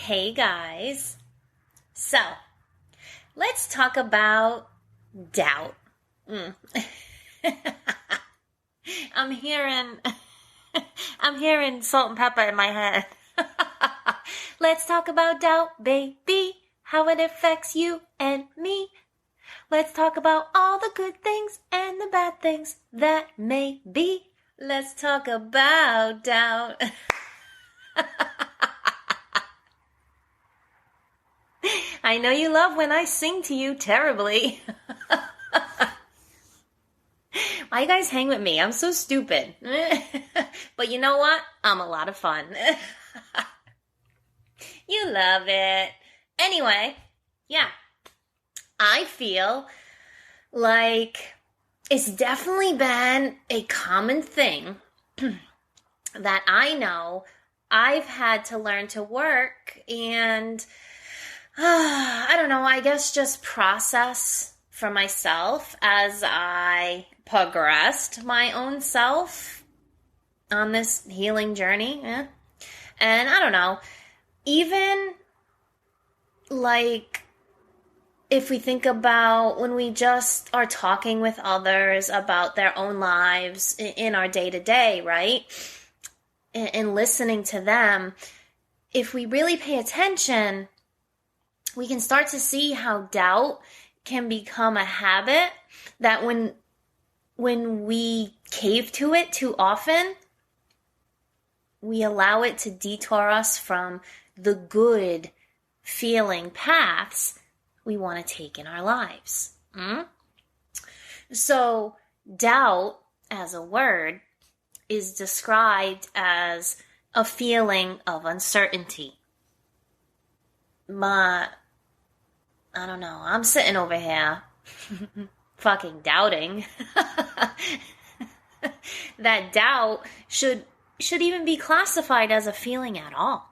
Hey guys. So, let's talk about doubt. I'm hearing I'm hearing salt and pepper in my head. Let's talk about doubt, baby. How it affects you and me. Let's talk about all the good things and the bad things that may be. Let's talk about doubt. I know you love when I sing to you terribly. Why you guys hang with me? I'm so stupid. But you know what? I'm a lot of fun. You love it. Anyway, yeah. I feel like it's definitely been a common thing that I know I've had to learn to work and I don't know, I guess just process for myself as I progressed my own self on this healing journey. Yeah. And I don't know, even like if we think about when we just are talking with others about their own lives in our day-to-day, right? And listening to them, if we really pay attention, we can start to see how doubt can become a habit that when we cave to it too often, we allow it to detour us from the good feeling paths we want to take in our lives. So doubt as a word is described as a feeling of uncertainty. I don't know, I'm sitting over here fucking doubting that doubt should even be classified as a feeling at all.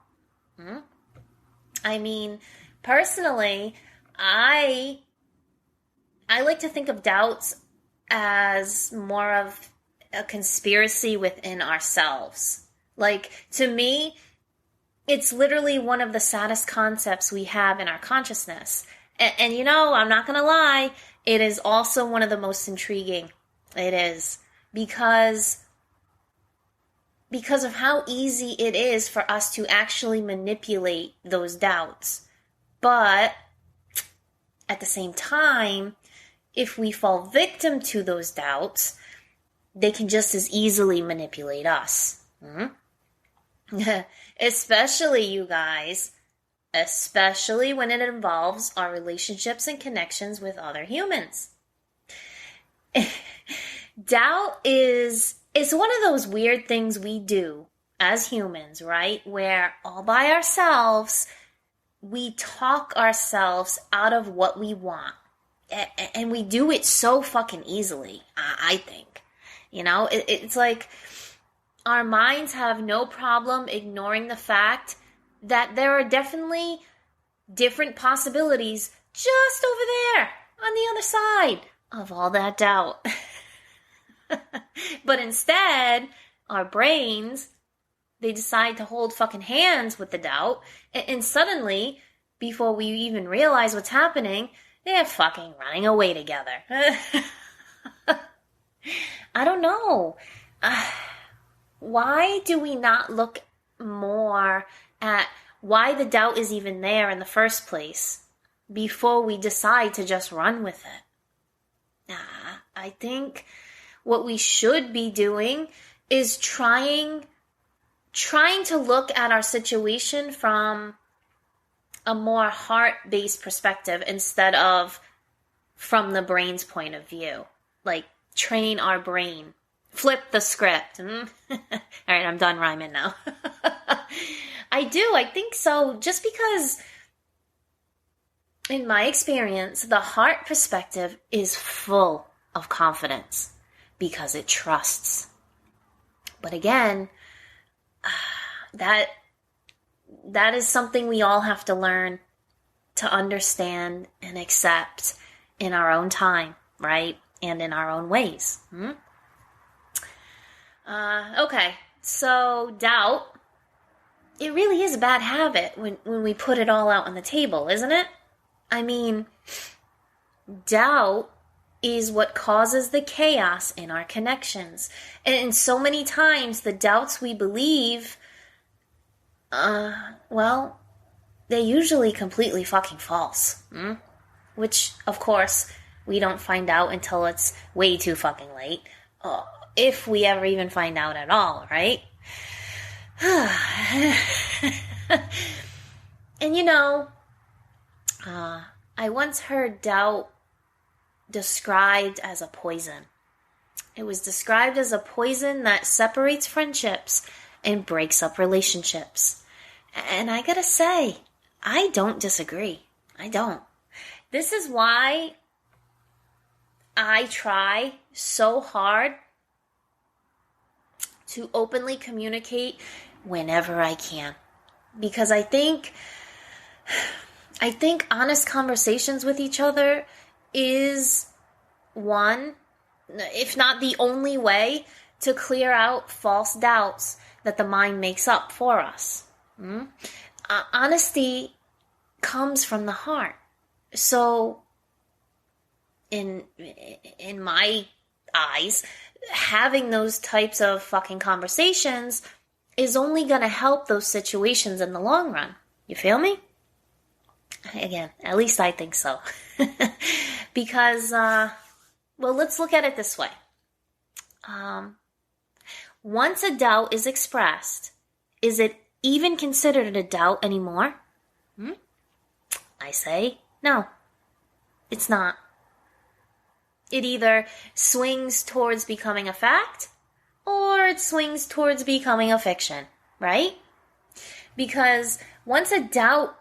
I mean, personally, I like to think of doubts as more of a conspiracy within ourselves. Like, to me, it's literally one of the saddest concepts we have in our consciousness. And you know, I'm not going to lie, it is also one of the most intriguing. It is. Because of how easy it is for us to actually manipulate those doubts. But at the same time, if we fall victim to those doubts, they can just as easily manipulate us. Especially, you guys, especially when it involves our relationships and connections with other humans. Doubt is one of those weird things we do as humans, right? Where all by ourselves, we talk ourselves out of what we want. And we do it so fucking easily, I think. You know, it's like our minds have no problem ignoring the fact that there are definitely different possibilities just over there on the other side of all that doubt. But instead, our brains, they decide to hold fucking hands with the doubt, and suddenly, before we even realize what's happening, they're fucking running away together. I don't know. Why do we not look more at why the doubt is even there in the first place before we decide to just run with it? I think what we should be doing is trying to look at our situation from a more heart-based perspective instead of from the brain's point of view. Like, train our brain. Flip the script. All right, I'm done rhyming now. I think so. Just because, in my experience, the heart perspective is full of confidence because it trusts. But again, that is something we all have to learn to understand and accept in our own time, right? And in our own ways. Okay, so doubt it really is a bad habit when we put it all out on the table, isn't it? I mean, doubt is what causes the chaos in our connections. And so many times the doubts we believe, well, they're usually completely fucking false. Which, of course, we don't find out until it's way too fucking late. If we ever even find out at all, right? And you know, I once heard doubt described as a poison. It was described as a poison that separates friendships and breaks up relationships. And I gotta say, I don't disagree. I don't. This is why I try so hard to openly communicate whenever I can. Because I think honest conversations with each other is one, if not the only way, to clear out false doubts that the mind makes up for us. Honesty comes from the heart. So, in my eyes, having those types of fucking conversations is only going to help those situations in the long run. You feel me? Again, at least I think so. Because, well, let's look at it this way. Once a doubt is expressed, is it even considered a doubt anymore? I say no. It's not. It either swings towards becoming a fact, or it swings towards becoming a fiction, right? Because once a doubt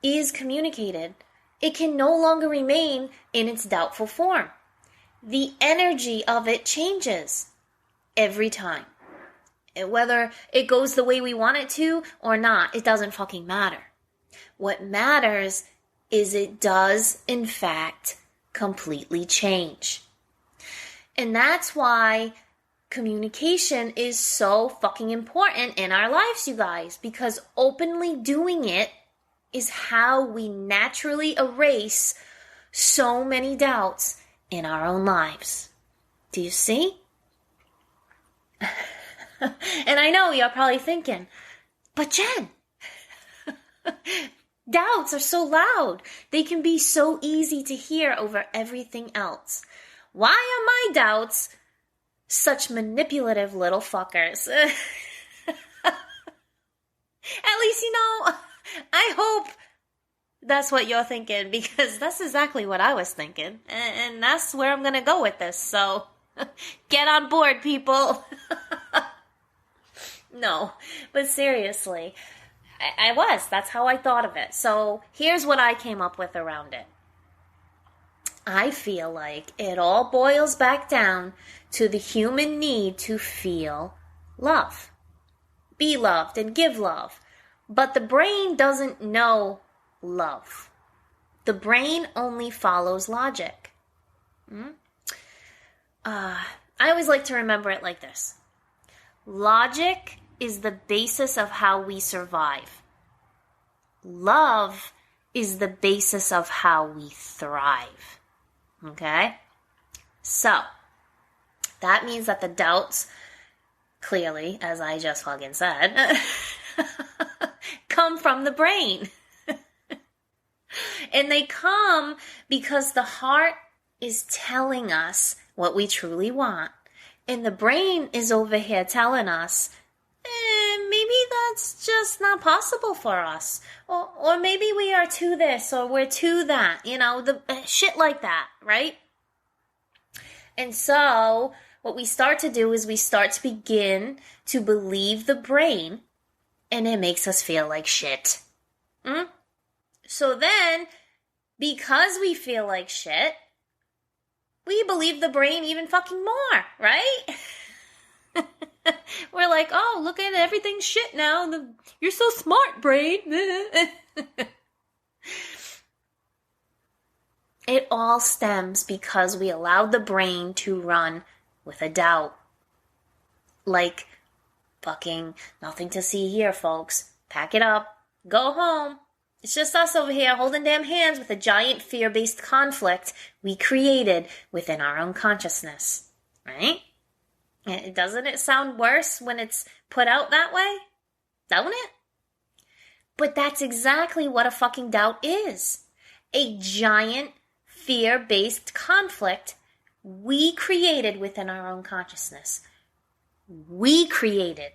is communicated, it can no longer remain in its doubtful form. The energy of it changes every time. Whether it goes the way we want it to or not, it doesn't fucking matter. What matters is it does, in fact, completely change. And that's why communication is so fucking important in our lives, you guys, because openly doing it is how we naturally erase so many doubts in our own lives. Do you see? And I know you're probably thinking, but Jen, doubts are so loud. They can be so easy to hear over everything else. Why are my doubts such manipulative little fuckers? At least, you know, I hope that's what you're thinking, because that's exactly what I was thinking. And that's where I'm going to go with this. So get on board, people. No, but seriously, that's how I thought of it. So here's what I came up with around it. I feel like it all boils back down to the human need to feel love, be loved, and give love. But the brain doesn't know love. The brain only follows logic. I always like to remember it like this. Logic is the basis of how we survive. Love is the basis of how we thrive. Okay? So, that means that the doubts, clearly, as I just fucking said, come from the brain. And they come because the heart is telling us what we truly want. And the brain is over here telling us, maybe that's just not possible for us. Or maybe we are to this or we're to that. You know, the shit like that, right? And so what we start to do is we start to begin to believe the brain, and it makes us feel like shit. So then, because we feel like shit, we believe the brain even fucking more, right? We're like, oh, look at everything shit now. You're so smart, brain. It all stems because we allowed the brain to run with a doubt. Like, fucking nothing to see here, folks. pack it up, go home. It's just us over here holding damn hands with a giant fear-based conflict we created within our own consciousness, right? And doesn't it sound worse when it's put out that way? Don't it? But that's exactly what a fucking doubt is. A giant fear-based conflict we created within our own consciousness. We created.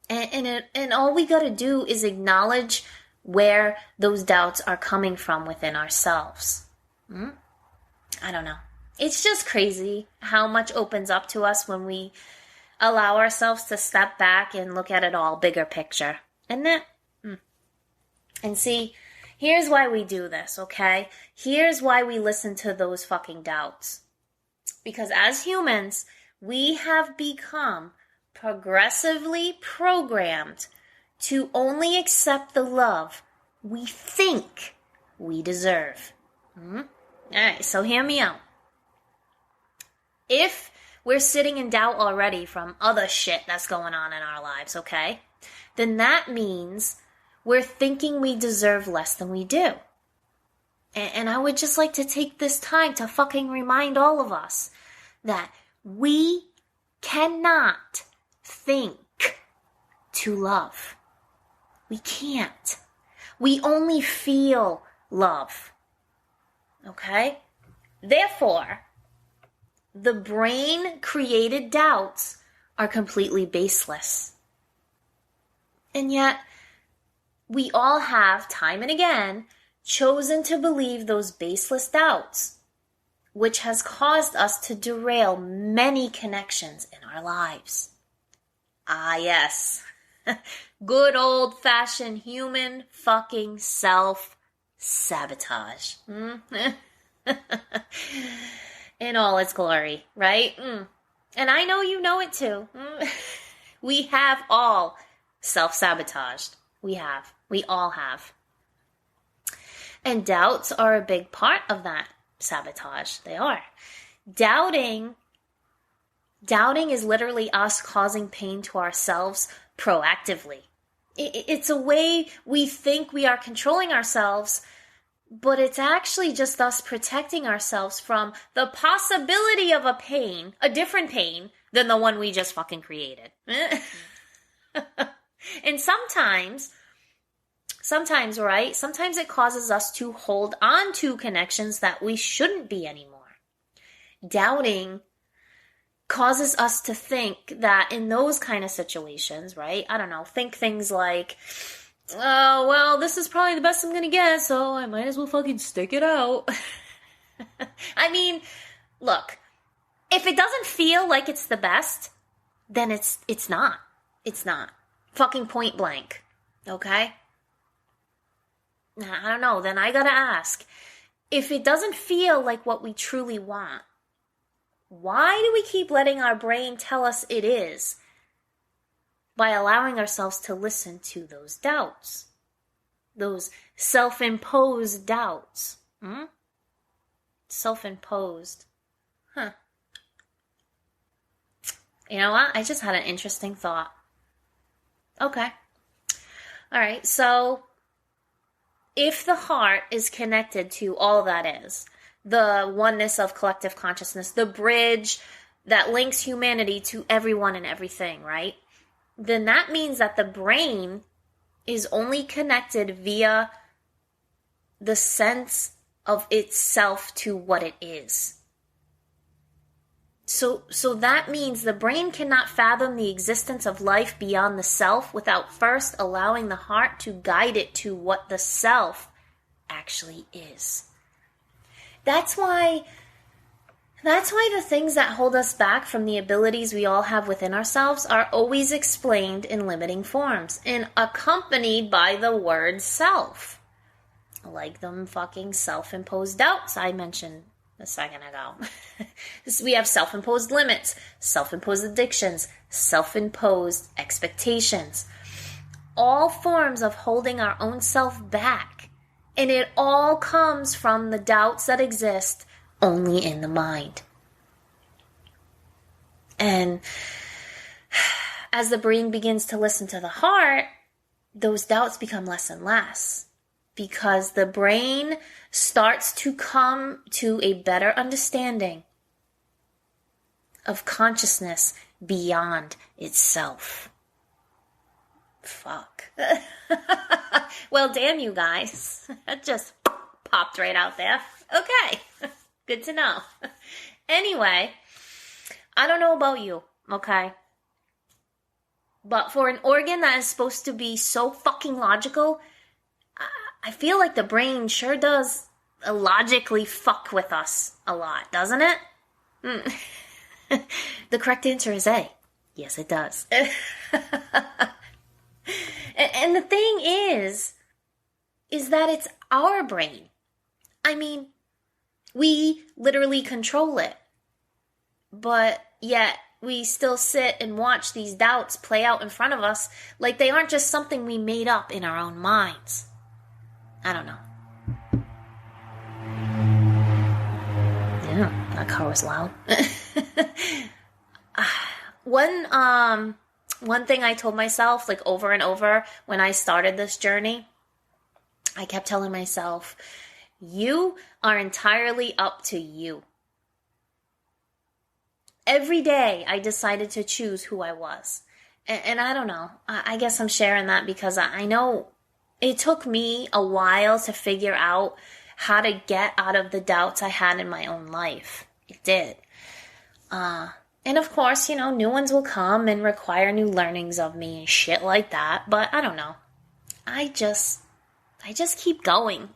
And all we got to do is acknowledge where those doubts are coming from within ourselves. I don't know. It's just crazy how much opens up to us when we allow ourselves to step back and look at it all bigger picture. Isn't it? And see, here's why we do this, okay? Here's why we listen to those fucking doubts. Because as humans, we have become progressively programmed to only accept the love we think we deserve. All right, so hear me out. If we're sitting in doubt already from other shit that's going on in our lives, okay, then that means we're thinking we deserve less than we do. And I would just like to take this time to fucking remind all of us that we cannot think to love. We can't. We only feel love. Okay? Therefore, the brain-created doubts are completely baseless. And yet, we all have, time and again, chosen to believe those baseless doubts, which has caused us to derail many connections in our lives. Ah, yes. Good old-fashioned human fucking self-sabotage. In all its glory, right? And I know you know it too. We have all self-sabotaged. We have. We all have. And doubts are a big part of that sabotage. They are. Doubting is literally us causing pain to ourselves proactively. It's a way we think we are controlling ourselves, but it's actually just us protecting ourselves from the possibility of a pain, a different pain than the one we just fucking created. And sometimes, right? Sometimes it causes us to hold on to connections that we shouldn't be anymore. Doubting causes us to think that in those kind of situations, right? I don't know, think things like, oh, well, this is probably the best I'm going to get, so I might as well fucking stick it out. I mean, look, if it doesn't feel like it's the best, then it's not. It's not. Fucking point blank. Okay? I don't know, then I gotta ask, if it doesn't feel like what we truly want, why do we keep letting our brain tell us it is by allowing ourselves to listen to those doubts? Those self-imposed doubts. Self-imposed. Huh. You know what? I just had an interesting thought. Okay. All right, so if the heart is connected to all that is, the oneness of collective consciousness, the bridge that links humanity to everyone and everything, right? Then that means that the brain is only connected via the sense of itself to what it is. So that means the brain cannot fathom the existence of life beyond the self without first allowing the heart to guide it to what the self actually is. That's why the things that hold us back from the abilities we all have within ourselves are always explained in limiting forms and accompanied by the word self. Like them fucking self-imposed doubts I mentioned a second ago. We have self-imposed limits, self-imposed addictions, self-imposed expectations. All forms of holding our own self back. And it all comes from the doubts that exist only in the mind. And as the brain begins to listen to the heart, those doubts become less and less because the brain starts to come to a better understanding of consciousness beyond itself. Fuck. Well, damn you guys. That just popped right out there. Okay. Good to know. Anyway, I don't know about you, okay? But for an organ that is supposed to be so fucking logical, I feel like the brain sure does logically fuck with us a lot, doesn't it? The correct answer is A. Yes, it does. And the thing is that it's our brain. I mean, we literally control it. But yet, we still sit and watch these doubts play out in front of us like they aren't just something we made up in our own minds. I don't know. Yeah, that car was loud. One thing I told myself, like over and over when I started this journey, I kept telling myself, you are entirely up to you. Every day I decided to choose who I was. And I don't know. I guess I'm sharing that because I know it took me a while to figure out how to get out of the doubts I had in my own life. It did. And of course, you know, new ones will come and require new learnings of me and shit like that. But I don't know. I just keep going.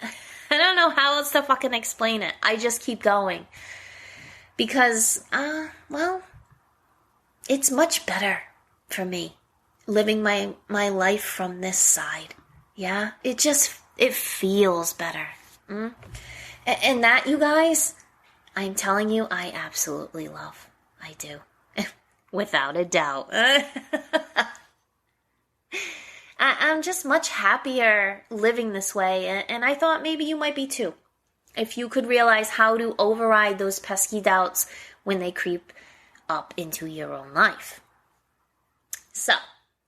I don't know how else to fucking explain it. I just keep going. Because, well, it's much better for me living my life from this side. Yeah? It feels better. And that, you guys, I'm telling you, I absolutely love. I do. Without a doubt. I'm just much happier living this way, and I thought maybe you might be too. If you could realize how to override those pesky doubts when they creep up into your own life. So,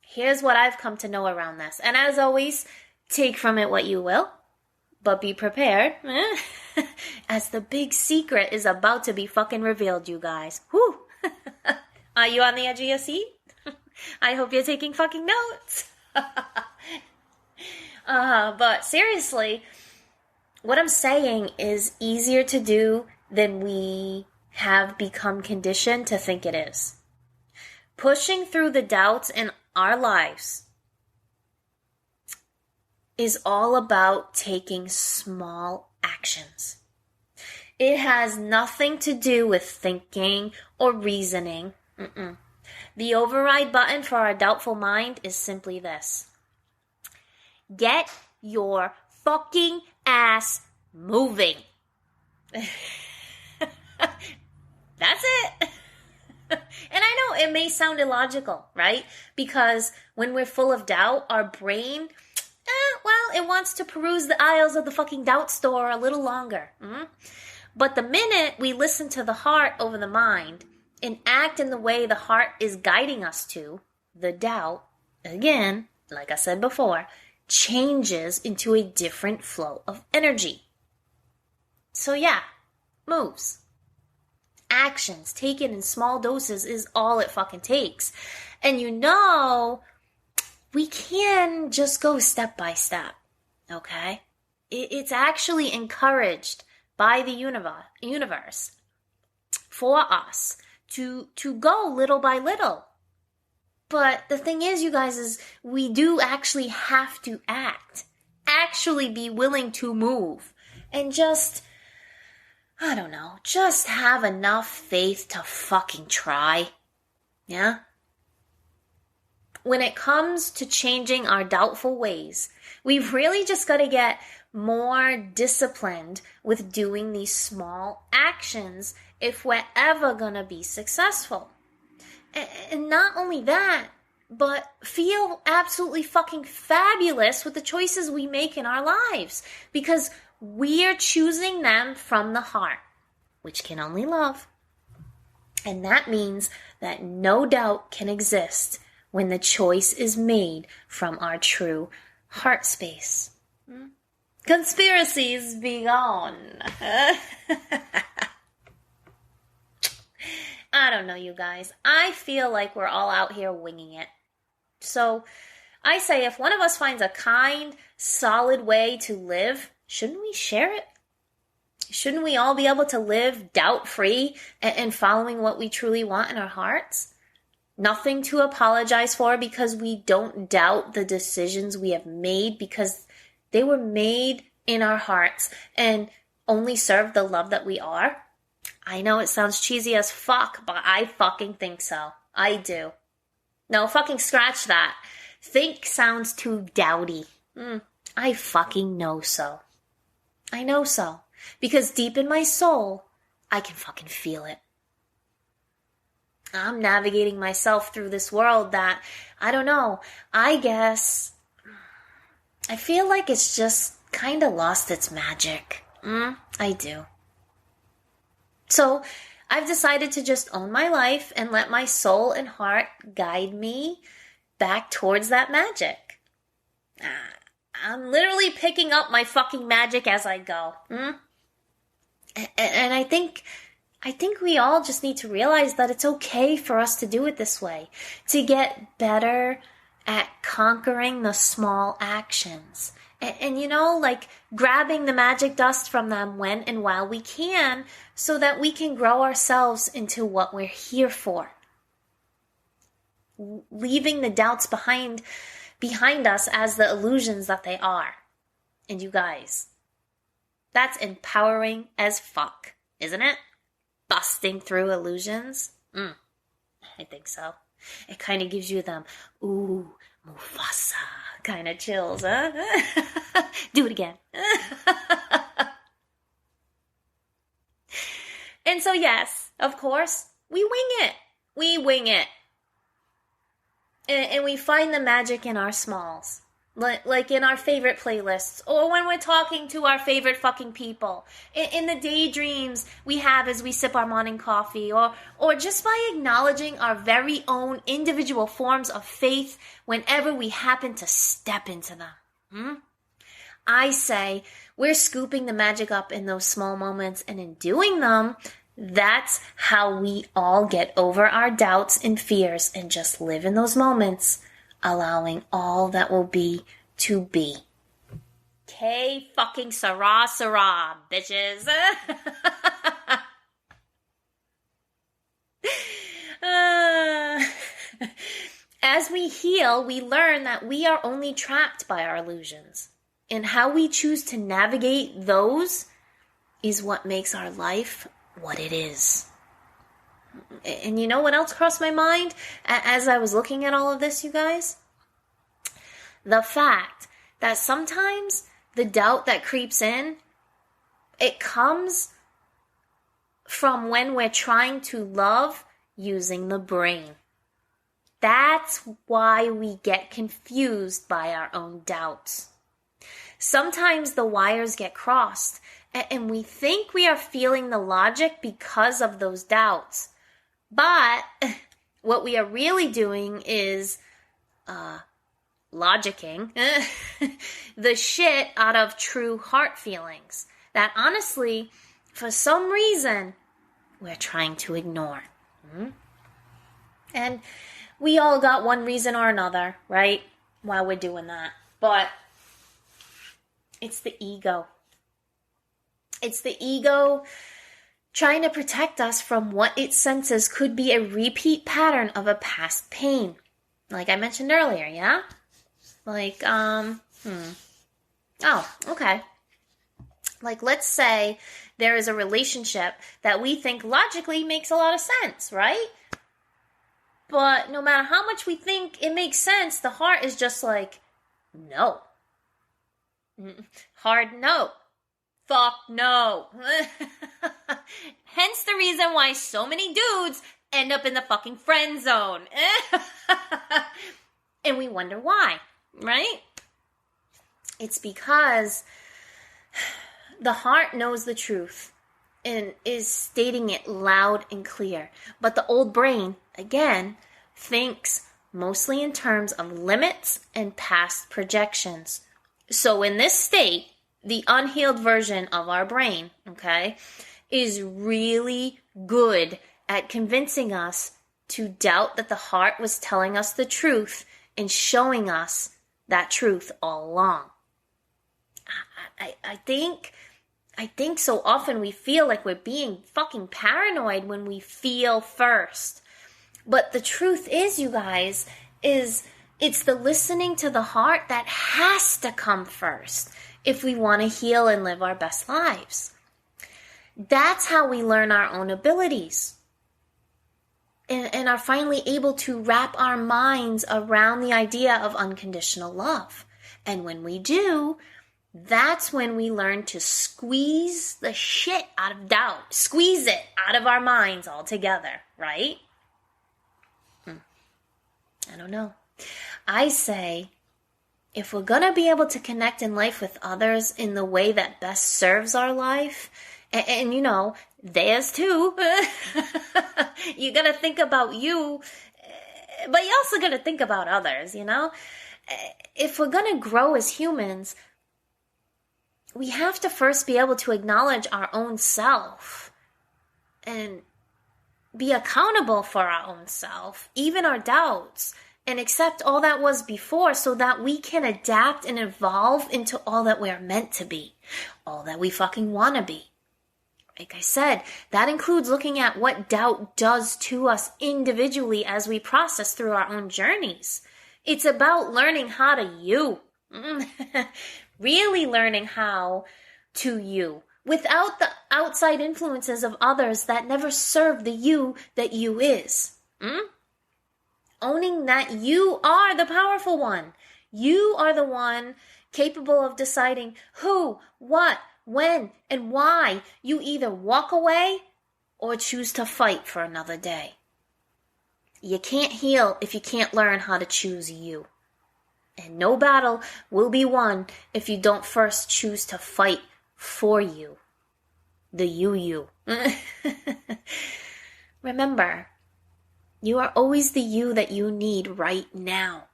here's what I've come to know around this. And as always, take from it what you will, but be prepared, as the big secret is about to be fucking revealed, you guys. Whew! Are you on the edge of your seat? I hope you're taking fucking notes. But seriously, what I'm saying is easier to do than we have become conditioned to think it is. Pushing through the doubts in our lives is all about taking small actions. It has nothing to do with thinking or reasoning. The override button for our doubtful mind is simply this. Get your fucking ass moving. That's it. And I know it may sound illogical, right? Because when we're full of doubt, our brain, it wants to peruse the aisles of the fucking doubt store a little longer. But the minute we listen to the heart over the mind and act in the way the heart is guiding us to, the doubt, again, like I said before, changes into a different flow of energy. So yeah, moves. Actions taken in small doses is all it fucking takes. And you know, we can just go step by step, okay? It's actually encouraged by the universe for us to go little by little. But the thing is, you guys, is we do actually have to act. Actually be willing to move. And just, I don't know, just have enough faith to fucking try. Yeah? When it comes to changing our doubtful ways, we've really just got to get more disciplined with doing these small actions if we're ever going to be successful. And not only that, but feel absolutely fucking fabulous with the choices we make in our lives. Because we're choosing them from the heart, which can only love. And that means that no doubt can exist when the choice is made from our true heart space. Conspiracies be gone. I don't know, you guys. I feel like we're all out here winging it. So I say if one of us finds a kind, solid way to live, shouldn't we share it? Shouldn't we all be able to live doubt-free and following what we truly want in our hearts? Nothing to apologize for because we don't doubt the decisions we have made because they were made in our hearts and only serve the love that we are. I know it sounds cheesy as fuck, but I fucking think so. I do. No, fucking scratch that. Think sounds too doubty. I fucking know so. I know so. Because deep in my soul, I can fucking feel it. I'm navigating myself through this world that, I don't know, I guess, I feel like it's just kind of lost its magic. I do. So, I've decided to just own my life and let my soul and heart guide me back towards that magic. I'm literally picking up my fucking magic as I go. And I think we all just need to realize that it's okay for us to do it this way, to get better at conquering the small actions. And you know, like grabbing the magic dust from them when and while we can so that we can grow ourselves into what we're here for. Leaving the doubts behind us as the illusions that they are. And you guys, that's empowering as fuck, isn't it? Busting through illusions? I think so. It kind of gives you them, ooh, Mufasa kind of chills, huh? Do it again. And so yes, of course, we wing it. We wing it. And we find the magic in our smalls. Like in our favorite playlists, or when we're talking to our favorite fucking people, in the daydreams we have as we sip our morning coffee, or just by acknowledging our very own individual forms of faith whenever we happen to step into them. I say we're scooping the magic up in those small moments, and in doing them, that's how we all get over our doubts and fears and just live in those moments, allowing all that will be to be. Fucking sarah, bitches. As we heal, we learn that we are only trapped by our illusions. And how we choose to navigate those is what makes our life what it is. And you know what else crossed my mind as I was looking at all of this, you guys? The fact that sometimes the doubt that creeps in, it comes from when we're trying to love using the brain. That's why we get confused by our own doubts. Sometimes the wires get crossed, and we think we are feeling the logic because of those doubts. But what we are really doing is logicking the shit out of true heart feelings that honestly, for some reason, we're trying to ignore. And we all got one reason or another, right? While we're doing that. But it's the ego. It's the ego trying to protect us from what it senses could be a repeat pattern of a past pain. Like I mentioned earlier, yeah? Like, oh, okay. Like, let's say there is a relationship that we think logically makes a lot of sense, right? But no matter how much we think it makes sense, the heart is just like, no. Hard no. Fuck no. Hence the reason why so many dudes end up in the fucking friend zone. And we wonder why, right? It's because the heart knows the truth and is stating it loud and clear. But the old brain, again, thinks mostly in terms of limits and past projections. So in this state, the unhealed version of our brain, okay, is really good at convincing us to doubt that the heart was telling us the truth and showing us that truth all along. I think so often we feel like we're being fucking paranoid when we feel first. But the truth is, you guys, is it's the listening to the heart that has to come first if we want to heal and live our best lives. That's how we learn our own abilities and are finally able to wrap our minds around the idea of unconditional love. And when we do, that's when we learn to squeeze the shit out of doubt, squeeze it out of our minds altogether, right? I don't know. I say, if we're going to be able to connect in life with others in the way that best serves our life, and you know, theirs too, you got to think about you, but you also got to think about others, you know? If we're going to grow as humans, we have to first be able to acknowledge our own self and be accountable for our own self, even our doubts, and accept all that was before so that we can adapt and evolve into all that we're meant to be, all that we fucking want to be. Like I said, that includes looking at what doubt does to us individually as we process through our own journeys. It's about learning how to you. Really learning how to you without the outside influences of others that never serve the you that you is. Owning that you are the powerful one. You are the one capable of deciding who, what, when, and why you either walk away or choose to fight for another day. You can't heal if you can't learn how to choose you. And no battle will be won if you don't first choose to fight for you. The you. Remember, you are always the you that you need right now.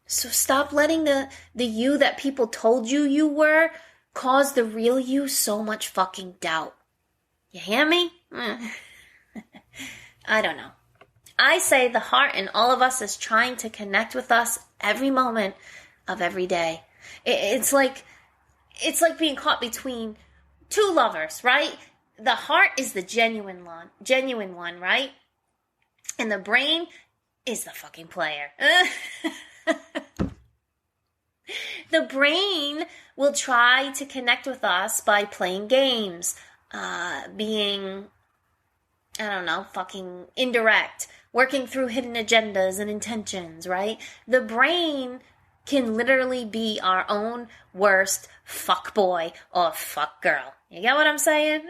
So stop letting the you that people told you were cause the real you so much fucking doubt. You hear me? I don't know. I say the heart in all of us is trying to connect with us every moment of every day. It's like being caught between two lovers, right? The heart is the genuine one, right? And the brain is the fucking player. The brain will try to connect with us by playing games, being, I don't know, fucking indirect, working through hidden agendas and intentions, right? The brain can literally be our own worst fuck boy or fuck girl. You get what I'm saying?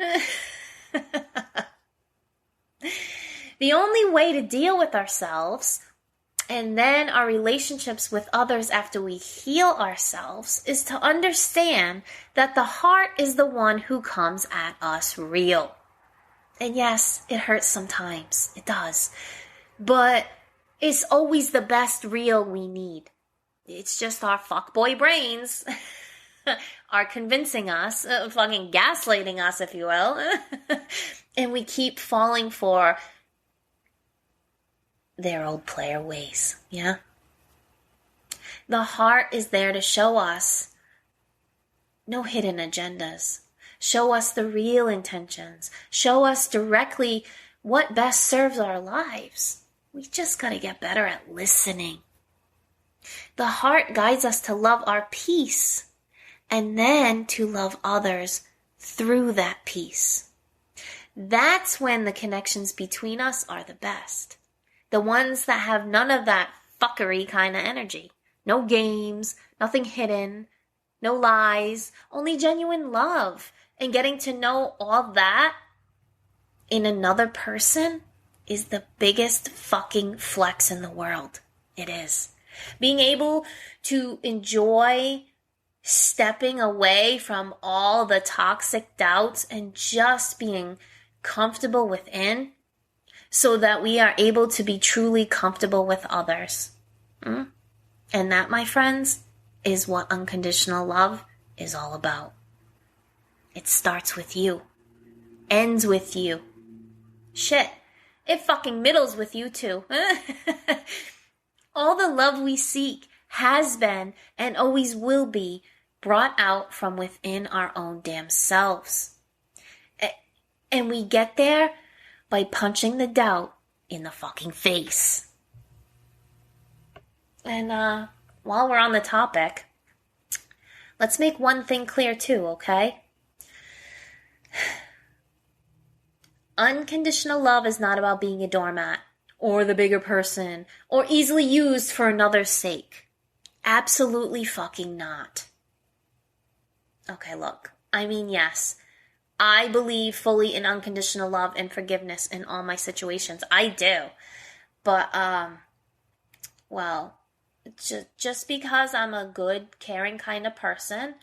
The only way to deal with ourselves and then our relationships with others after we heal ourselves is to understand that the heart is the one who comes at us real. And yes, it hurts sometimes. It does. But it's always the best real we need. It's just our fuckboy brains are convincing us, fucking gaslighting us, if you will. And we keep falling for their old player ways, yeah? The heart is there to show us no hidden agendas. Show us the real intentions. Show us directly what best serves our lives. We just gotta get better at listening. The heart guides us to love our peace and then to love others through that peace. That's when the connections between us are the best. The ones that have none of that fuckery kind of energy. No games, nothing hidden, no lies, only genuine love. And getting to know all that in another person is the biggest fucking flex in the world. It is. Being able to enjoy stepping away from all the toxic doubts and just being comfortable within so that we are able to be truly comfortable with others. And that, my friends, is what unconditional love is all about. It starts with you. Ends with you. Shit. It fucking middles with you too. All the love we seek has been and always will be brought out from within our own damn selves. And we get there by punching the doubt in the fucking face. And while we're on the topic, let's make one thing clear too, okay? Unconditional love is not about being a doormat or the bigger person or easily used for another's sake. Absolutely fucking not. Okay, look, I mean, yes, I believe fully in unconditional love and forgiveness in all my situations. I do. But, well, just because I'm a good, caring kind of person,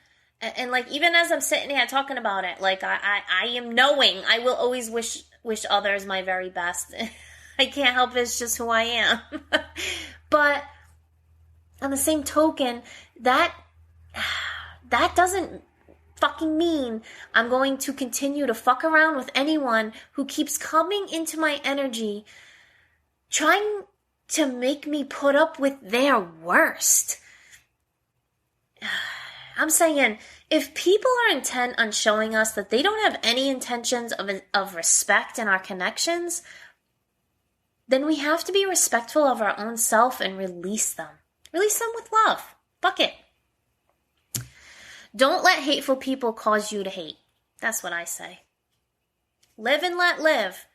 and like, even as I'm sitting here talking about it, like, I am knowing I will always wish others my very best. I can't help it, it's just who I am. But on the same token, that doesn't fucking mean I'm going to continue to fuck around with anyone who keeps coming into my energy trying to make me put up with their worst. I'm saying, if people are intent on showing us that they don't have any intentions of respect in our connections, then we have to be respectful of our own self and release them. Release them with love. Fuck it. Don't let hateful people cause you to hate. That's what I say. Live and let live.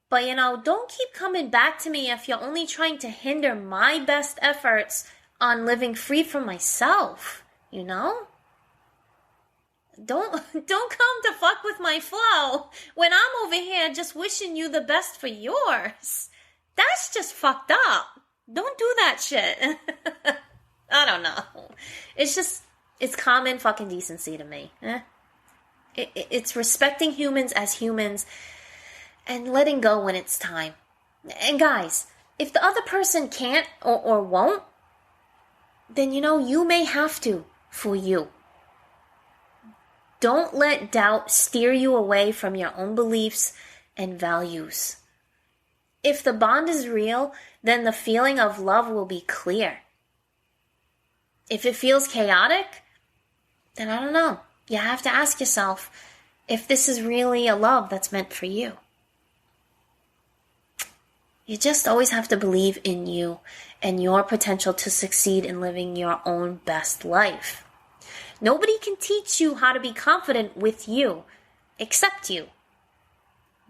But, don't keep coming back to me if you're only trying to hinder my best efforts on living free from myself, Don't come to fuck with my flow when I'm over here just wishing you the best for yours. That's just fucked up. Don't do that shit. I don't know. It's common fucking decency to me. It's respecting humans as humans and letting go when it's time. And guys, if the other person can't or won't, then you may have to for you. Don't let doubt steer you away from your own beliefs and values. If the bond is real, then the feeling of love will be clear. If it feels chaotic, then I don't know. You have to ask yourself if this is really a love that's meant for you. You just always have to believe in you and your potential to succeed in living your own best life. Nobody can teach you how to be confident with you, except you.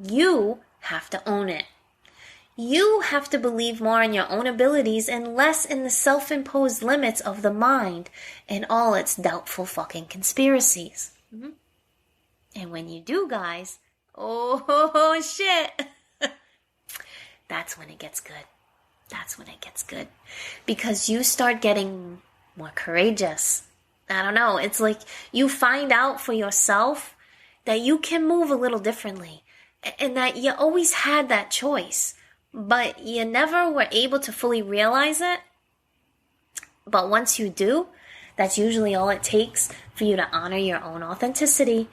You have to own it. You have to believe more in your own abilities and less in the self-imposed limits of the mind and all its doubtful fucking conspiracies. Mm-hmm. And when you do, guys, oh shit, that's when it gets good. That's when it gets good. Because you start getting more courageous. I don't know, it's like you find out for yourself that you can move a little differently and that you always had that choice. But you never were able to fully realize it. But once you do, that's usually all it takes for you to honor your own authenticity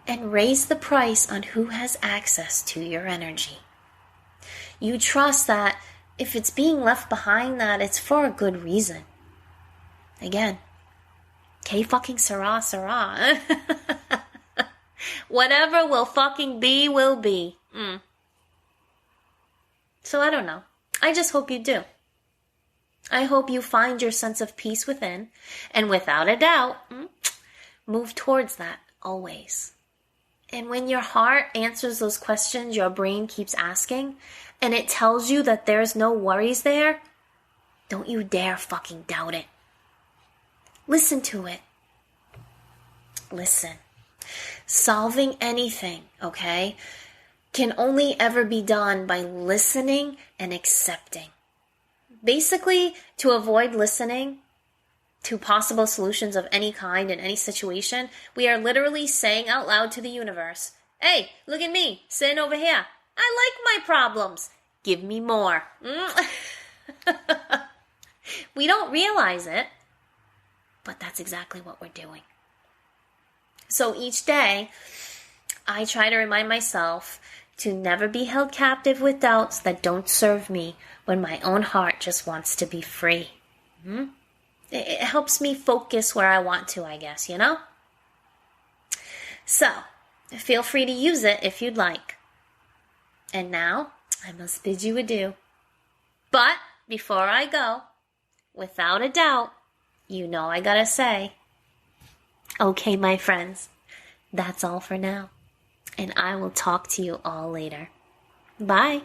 and raise the price on who has access to your energy. You trust that if it's being left behind, that it's for a good reason. Again, K fucking Sarah, Sarah. Whatever will fucking be, will be. So I don't know. I just hope you do. I hope you find your sense of peace within, and without a doubt, move towards that always. And when your heart answers those questions your brain keeps asking, and it tells you that there's no worries there, don't you dare fucking doubt it. Listen to it. Listen. Solving anything, okay, can only ever be done by listening and accepting. Basically, to avoid listening to possible solutions of any kind in any situation, we are literally saying out loud to the universe, hey, look at me, sitting over here. I like my problems. Give me more. We don't realize it, but that's exactly what we're doing. So each day, I try to remind myself to never be held captive with doubts that don't serve me when my own heart just wants to be free. It helps me focus where I want to, I guess, you know? So, feel free to use it if you'd like. And now, I must bid you adieu. But before I go, without a doubt, you know I gotta say, okay, my friends, that's all for now. And I will talk to you all later. Bye.